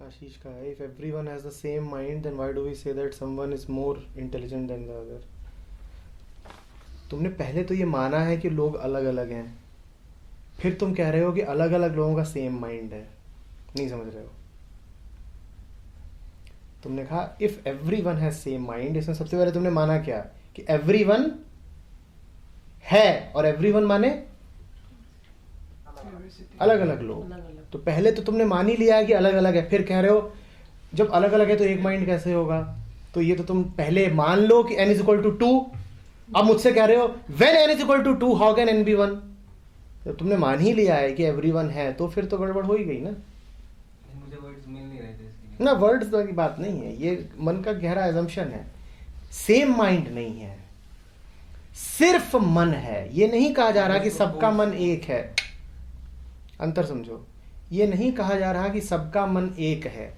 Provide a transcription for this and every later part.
आशीष का है, if everyone has the same mind then why do we say that someone is more intelligent than the other? तुमने पहले तो ये माना है कि लोग अलग अलग हैं, फिर तुम कह रहे हो कि अलग अलग लोगों का सेम माइंड है। नहीं समझ रहे हो? तुमने कहा if everyone has same mind, इसमें सबसे पहले तुमने माना क्या कि एवरीवन है, और एवरीवन माने अलग अलग लोग। तो पहले तो तुमने मान ही लिया है कि अलग अलग है, फिर कह रहे हो जब अलग अलग है तो एक माइंड कैसे होगा? तो ये तो तुम पहले मान लो कि n इज इक्वल टू 2, अब मुझसे कह रहे हो when n is equal to 2 how can n be 1? तो तुमने मान ही लिया है कि एवरीवन है, तो फिर तो गड़बड़ हो ही गई ना। मुझे वर्ड्स मिल नहीं रहे थे इसके लिए। ना वर्ड्स की बात नहीं है, ये मन का गहरा एजम्पशन है। सेम माइंड नहीं है, सिर्फ मन है। ये नहीं कहा जा रहा कि सबका मन एक है, अंतर समझो। ये नहीं कहा जा रहा कि सबका मन एक है,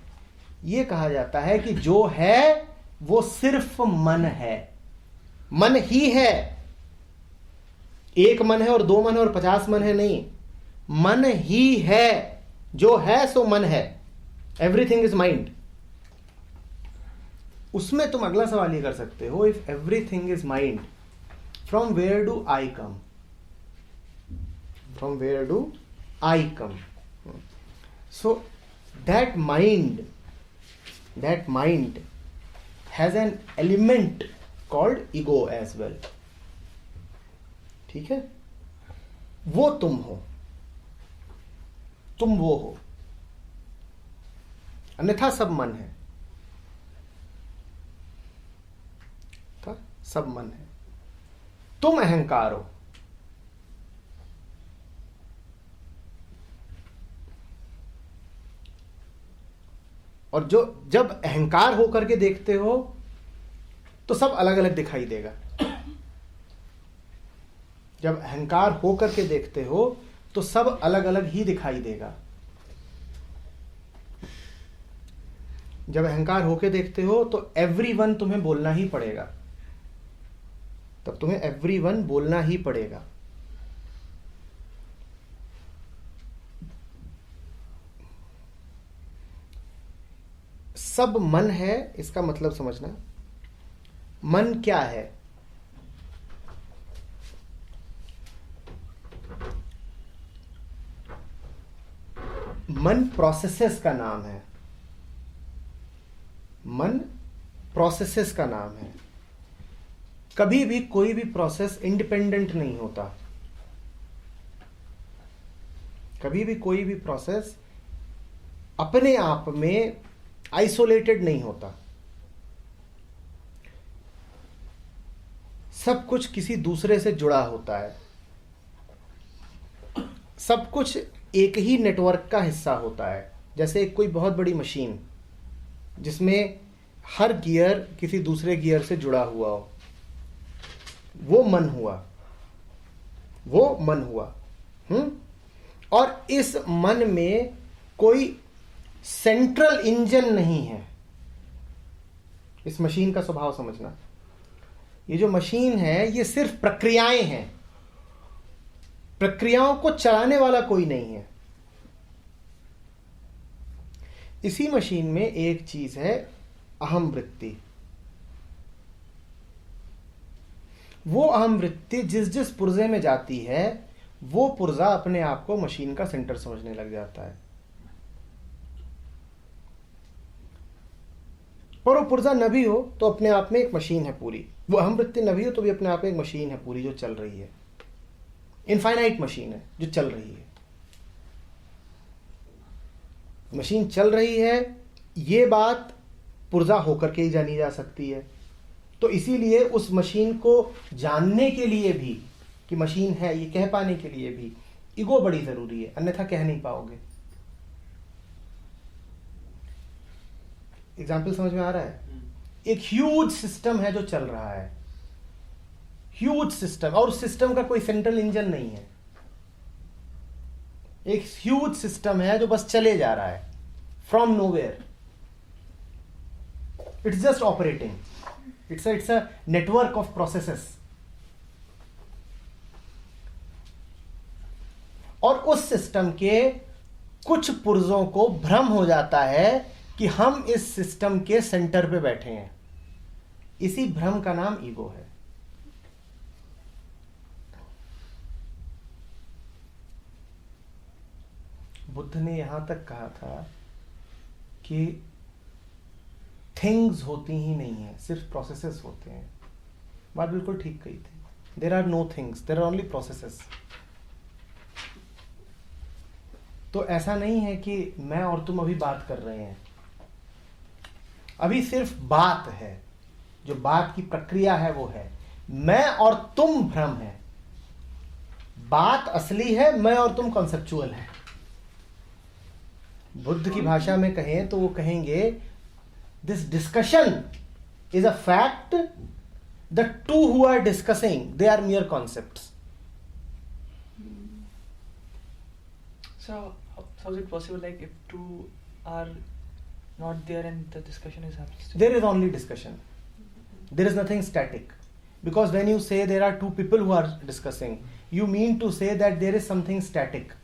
ये कहा जाता है कि जो है वो सिर्फ मन है, मन ही है। एक मन है और दो मन है और 50 मन है, नहीं, मन ही है। जो है सो मन है, एवरीथिंग इज माइंड। उसमें तुम अगला सवाल ये कर सकते हो, if everything is mind, from where do I come? From where do I come? So that mind has an element called ego as well. ठीक है? वो तुम हो, तुम वो हो, अन्यथा सब मन है। था सब मन है, तुम अहंकार हो। और जो जब अहंकार होकर के देखते हो तो सब अलग अलग दिखाई देगा। जब अहंकार होकर के देखते हो तो सब अलग अलग ही दिखाई देगा। जब अहंकार होकर देखते हो तो एवरीवन तुम्हें बोलना ही पड़ेगा, तब तुम्हें एवरीवन बोलना ही पड़ेगा। सब मन है, इसका मतलब समझना। मन क्या है? मन प्रोसेसेस का नाम है। मन प्रोसेसेस का नाम है। कभी भी कोई भी प्रोसेस इंडिपेंडेंट नहीं होता। कभी भी कोई भी प्रोसेस अपने आप में आइसोलेटेड नहीं होता। सब कुछ किसी दूसरे से जुड़ा होता है। सब कुछ एक ही नेटवर्क का हिस्सा होता है। जैसे कोई बहुत बड़ी मशीन जिसमें हर गियर किसी दूसरे गियर से जुड़ा हुआ हो, वो मन हुआ, वो मन हुआ। और इस मन में कोई सेंट्रल इंजन नहीं है। इस मशीन का स्वभाव समझना। ये जो मशीन है ये सिर्फ प्रक्रियाएं हैं, प्रक्रियाओं को चलाने वाला कोई नहीं है। इसी मशीन में एक चीज है अहम वृत्ति। वो अहम वृत्ति जिस जिस पुर्जे में जाती है वो पुर्जा अपने आप को मशीन का सेंटर समझने लग जाता है। पर वो पुर्जा न भी हो तो अपने आप में एक मशीन है पूरी। वो अहम वृत्ति न भी हो तो भी अपने आप में एक मशीन है पूरी जो चल रही है। इनफाइनाइट मशीन है जो चल रही है। मशीन चल रही है, ये बात पुर्जा होकर के ही जानी जा सकती है। तो इसीलिए उस मशीन को जानने के लिए भी कि मशीन है, ये कह पाने के लिए भी ईगो बड़ी जरूरी है, अन्यथा कह नहीं पाओगे। एग्जाम्पल समझ में आ रहा है? एक ह्यूज सिस्टम है जो चल रहा है, ह्यूज सिस्टम, और उस सिस्टम का कोई सेंट्रल इंजन नहीं है। एक ह्यूज सिस्टम है जो बस चले जा रहा है from nowhere. It's just operating. It's a network of processes. और उस सिस्टम के कुछ पुर्जों को भ्रम हो जाता है कि हम इस सिस्टम के सेंटर पे बैठे हैं। इसी भ्रम का नाम ईगो है। बुद्ध ने यहां तक कहा था कि थिंग्स होती ही नहीं है, सिर्फ प्रोसेसेस होते हैं। बात बिल्कुल ठीक कही थी। There are no things, there are only processes. तो ऐसा नहीं है कि मैं और तुम अभी बात कर रहे हैं, अभी सिर्फ बात है, जो बात की प्रक्रिया है वो है। मैं और तुम भ्रम है, बात असली है, मैं और तुम कॉन्सेप्चुअल है। बुद्ध की भाषा में कहें तो वो कहेंगे this discussion is a fact, the two who are discussing they are mere concepts. So how is it possible, like if two are not there and the discussion is happening? There is only discussion. There is nothing static. Because when you say there are two people who are discussing, you mean to say that there is something static.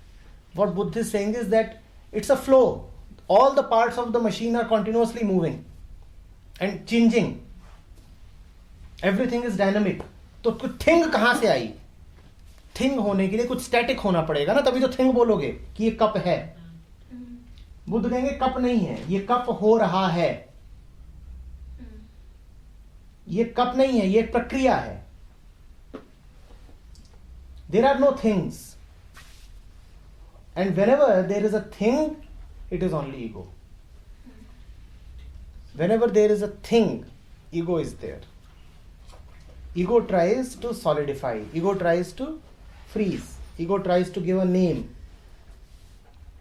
What Buddha is saying is that it's a flow. All the parts of the machine are continuously moving and changing. Everything is dynamic. तो कुछ thing कहां से आई? Thing होने के लिए कुछ static होना पड़ेगा ना, तभी तो थिंग बोलोगे कि ये कप है। बुद्ध कहेंगे कप नहीं है, ये कप हो रहा है। ये कप नहीं है, ये एक प्रक्रिया है। There are no things. And whenever there is a thing, it is only ego. Whenever there is a thing, ego is there. Ego tries to solidify. Ego tries to freeze. Ego tries to give a name.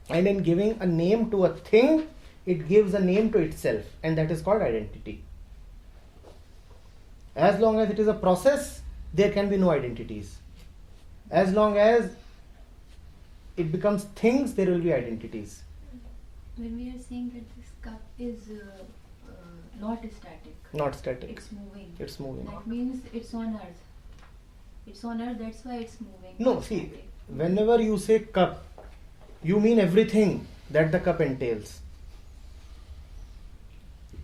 And in giving a name to a thing, it gives a name to itself. And that is called identity. As long as it is a process, there can be no identities. As long as it becomes things, there will be identities. When we are saying that this cup is not static, Not static. it's moving. It's moving. That means it's on earth. It's on earth, that's why it's moving. No, It's see, static. whenever you say cup, you mean everything that the cup entails.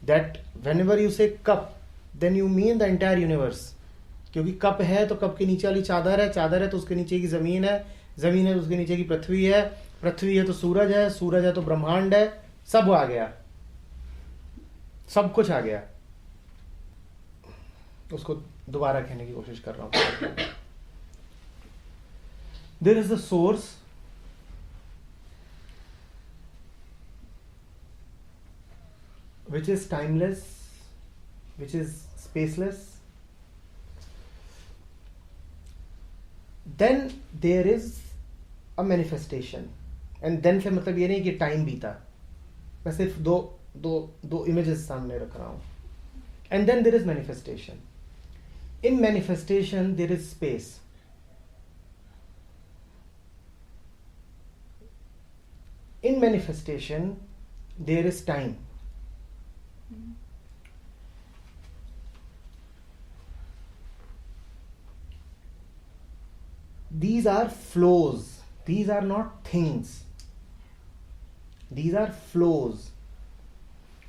That whenever you say cup, then you mean the entire universe. क्योंकि cup है तो cup के नीचे वाली चादर है, चादर है तो उसके नीचे की जमीन है, जमीन है तो उसके नीचे की पृथ्वी है, पृथ्वी है तो सूरज है, सूरज है तो ब्रह्मांड है, सब आ गया, सब कुछ आ गया। उसको दोबारा कहने की कोशिश कर रहा हूं। There is the source, which is timeless, which is spaceless. Then there is a manifestation. And then से मतलब ये नहीं कि टाइम बीता, मैं सिर्फ दो इमेजेस सामने रख रहा हूँ। And then there is manifestation. In manifestation there is space. In manifestation there is time. These are flows. These are not things. These are flows.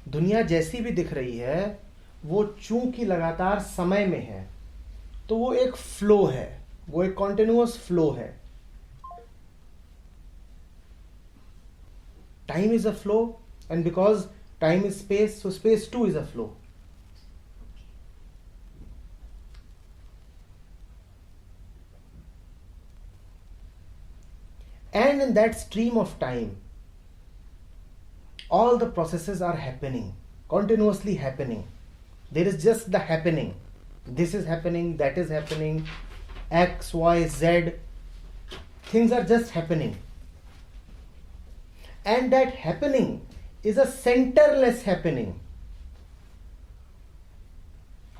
दुनिया जैसी भी दिख रही है वो चूंकि लगातार समय में है तो वो एक फ्लो है, वो एक कॉन्टिन्यूअस फ्लो है। Time is a flow, and because time is space, so space too is a flow. And in that stream of time, all the processes are happening, continuously happening. There is just the happening. This is happening, that is happening, X, Y, Z. Things are just happening. And that happening is a centerless happening.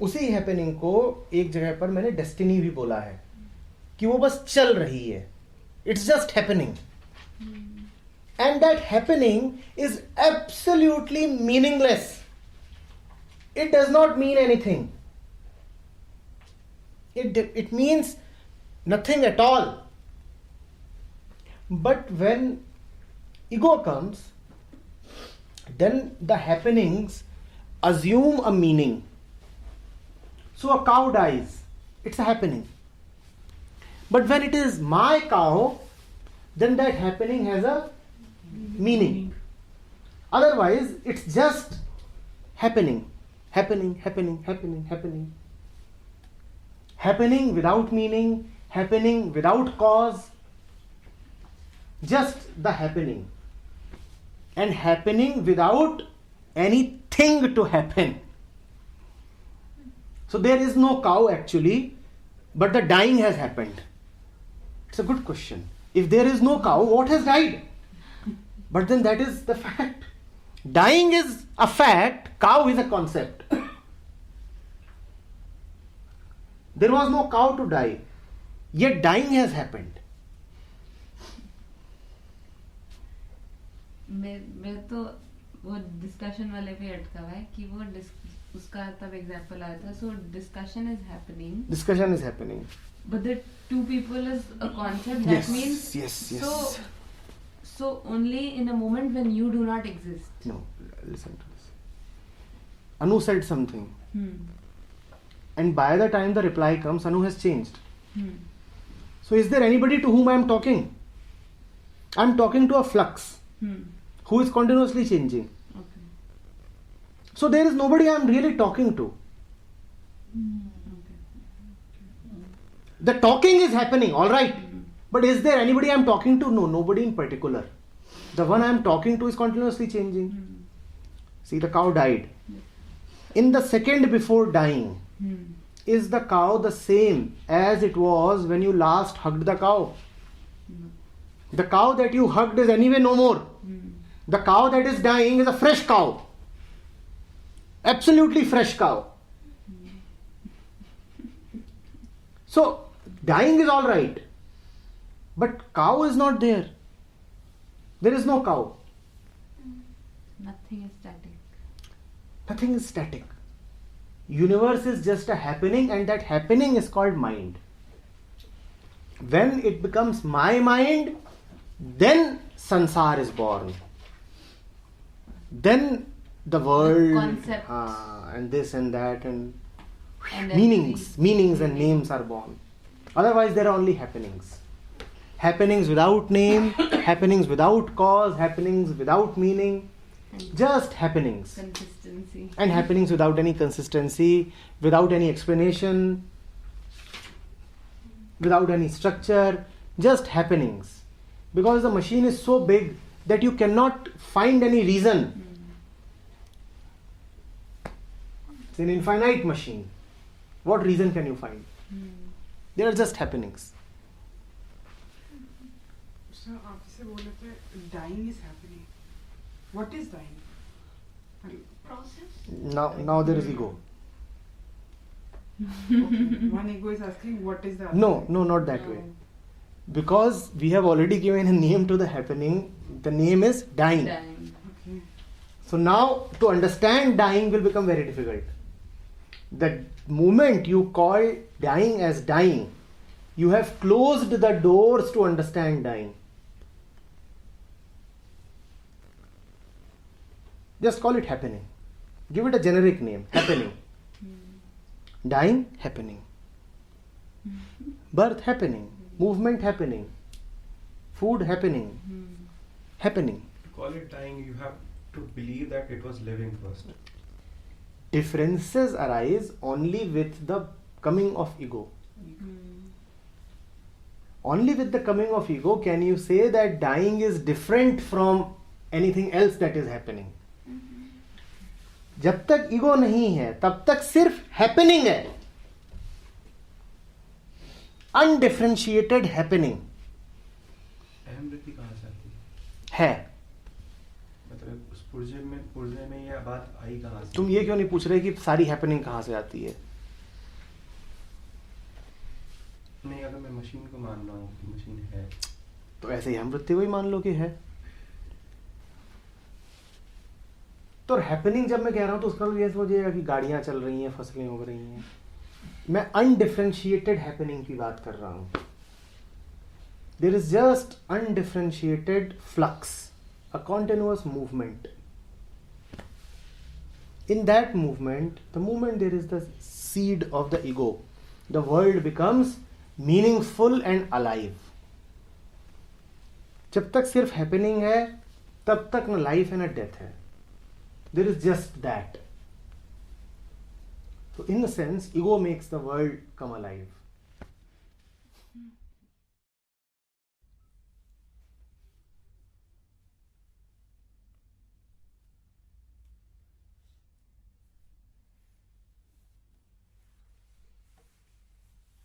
उसी happening को एक जगह पर मैंने destiny भी बोला है कि वो बस चल रही है. It's just happening. And that happening is absolutely meaningless. It does not mean anything. It means nothing at all. But when ego comes, then the happenings assume a meaning. So a cow dies, it's a happening. But when it is my cow, then that happening has a meaning. Otherwise, it's just happening. Happening without meaning, happening without cause, just the happening. And happening without anything to happen. So there is no cow actually, but the dying has happened. It's a good question. If there is no cow, what has died? But then that is the fact. Dying is a fact, cow is a concept. There was no cow to die, yet dying has happened. मैं तो वो discussion वाले पे अटका हुआ है कि वो उसका तब एग्जांपल आया था. So discussion is happening but the two people is a concept that means yes. So only in a moment when you do not exist. No, listen to this. Anu said something, and by the time the reply comes, Anu has changed. So is there anybody to whom I am talking? I am talking to a flux who is continuously changing. Okay. So there is nobody I am really talking to. The talking is happening, all right. But is there anybody I am talking to? No, nobody in particular. The one I am talking to is continuously changing. See, the cow died. In the second before dying, is the cow the same as it was when you last hugged the cow? The cow that you hugged is anyway no more. The cow that is dying is a fresh cow. Absolutely fresh cow. So, dying is all right. But cow is not there. There is no cow. Nothing is static. Nothing is static. Universe is just a happening, and that happening is called mind. When it becomes my mind, then sansar is born. Then the world, concept. And this and that and And meanings and names are born. Otherwise there are only happenings. Happenings without name, happenings without cause, happenings without meaning, just happenings. Consistency. And happenings without any consistency, without any explanation, without any structure, just happenings. Because the machine is so big that you cannot find any reason. It's an infinite machine. What reason can you find? They are just happenings. Sir आप इसे बोले थे dying is happening. What is dying? Process. Now there is ego. Okay. One ego is asking what is the other? No, not that way. Because we have already given a name to the happening. The name is dying. Okay. So now to understand dying will become very difficult. The moment you call dying as dying, you have closed the doors to understand dying. Just call it happening. Give it a generic name. Happening. Dying, happening. Birth, happening. Movement, happening. Food, happening. Happening. To call it dying, you have to believe that it was living first. Differences arise only with the coming of ego. Only with the coming of ego can you say that dying is different from anything else that is happening. जब तक ego नहीं है तब तक सिर्फ happening है. Undifferentiated happening अहम वृत्ति कहाँ से आती है. मतलब उस पुर्जे में यह बात आई कहाँ से? तुम ये क्यों नहीं पूछ रहे कि सारी हैपनिंग कहाँ से आती है? नहीं, अगर मैं मशीन को मान रहा हूँ कि मशीन है, तो ऐसे ही हम वृत्ति को ही मान लो कि है. तो हैपनिंग जब मैं कह रहा हूं तो उसका ये सोचिएगा कि गाड़ियां चल रही हैं, फसलें उग रही हैं. मैं अनडिफरेंशिएटेड हैपनिंग की बात कर रहा हूं. There is just undifferentiated flux, a continuous movement. In that movement, the moment there is the seed of the ego, the world becomes meaningful and alive. जब तक सिर्फ हैपनिंग है तब तक न लाइफ है न डेथ है. There is just that. So in a sense, ego makes the world come alive.